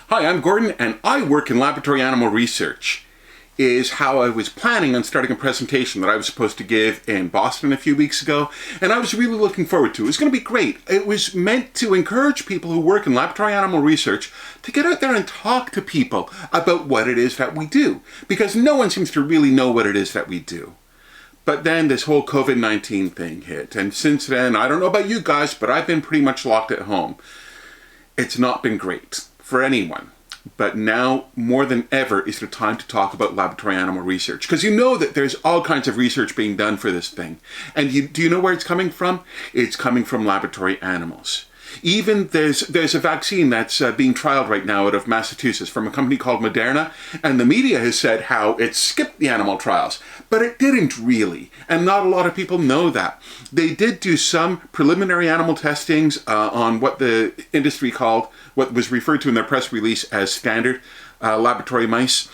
Hi, I'm Gordon and I work in laboratory animal research. Is how I was planning on starting a presentation that I was supposed to give in Boston a few weeks ago, and I was really looking forward to it. It was going to be great. It was meant to encourage people who work in laboratory animal research to get out there and talk to people about what it is that we do, because no one seems to really know what it is that we do. But then this whole COVID-19 thing hit, and since then, I don't know about you guys, but I've been pretty much locked at home. It's not been great for anyone. But now, more than ever, is the time to talk about laboratory animal research. Because you know that there's all kinds of research being done for this thing. And do you know where it's coming from? It's coming from laboratory animals. Even there's a vaccine that's being trialed right now out of Massachusetts from a company called Moderna, and the media has said how it skipped the animal trials, but it didn't really, and not a lot of people know that. They did do some preliminary animal testings on what the industry called, what was referred to in their press release as standard laboratory mice.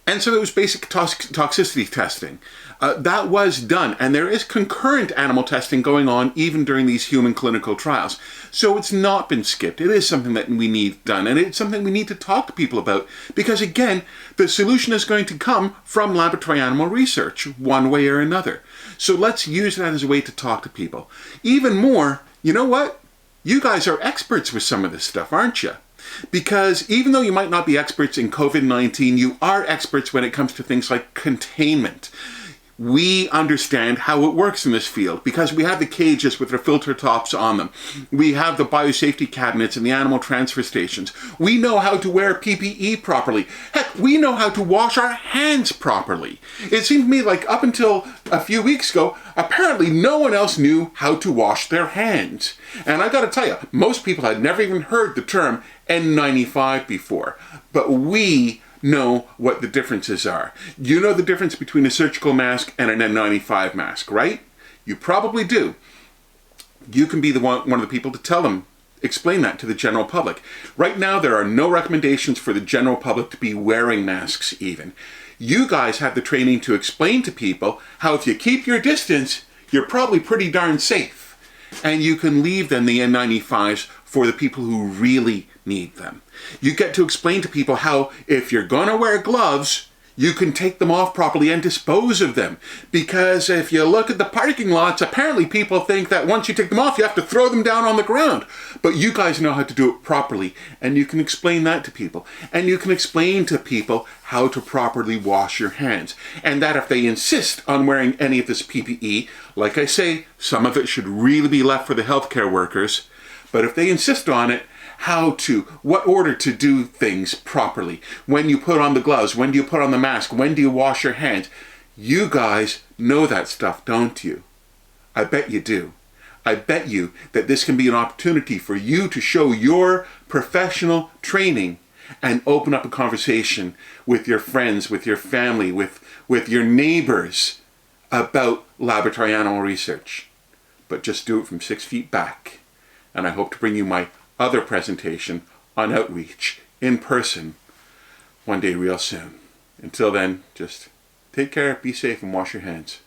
And so it was basic toxicity testing. That was done, and there is concurrent animal testing going on even during these human clinical trials. So it's not been skipped. It is something that we need done, and it's something we need to talk to people about, because again, the solution is going to come from laboratory animal research, one way or another. So let's use that as a way to talk to people. Even more, you know what? You guys are experts with some of this stuff, aren't you? Because even though you might not be experts in COVID-19, you are experts when it comes to things like containment. We understand how it works in this field because we have the cages with their filter tops on them. We have the biosafety cabinets and the animal transfer stations. We know how to wear PPE properly. Heck, we know how to wash our hands properly. It seemed to me like up until a few weeks ago, apparently no one else knew how to wash their hands. And I gotta tell you, most people had never even heard the term N95 before. But we know what the differences are. You know the difference between a surgical mask and an N95 mask, right? You probably do. You can be one of the people to explain that to the general public. Right now, there are no recommendations for the general public to be wearing masks even. You guys have the training to explain to people how if you keep your distance, you're probably pretty darn safe. And you can leave then the N95s for the people who really need them. You get to explain to people how if you're gonna wear gloves, you can take them off properly and dispose of them. Because if you look at the parking lots, apparently people think that once you take them off, you have to throw them down on the ground. But you guys know how to do it properly, and you can explain that to people. And you can explain to people how to properly wash your hands. And that if they insist on wearing any of this PPE, like I say, some of it should really be left for the healthcare workers. But if they insist on it, what order to do things properly. When you put on the gloves, when do you put on the mask, when do you wash your hands? You guys know that stuff, don't you? I bet you do. I bet you that this can be an opportunity for you to show your professional training and open up a conversation with your friends, with your family, with your neighbors about laboratory animal research. But just do it from 6 feet back. And I hope to bring you my other presentation on outreach in person one day real soon. Until then, just take care, be safe, and wash your hands.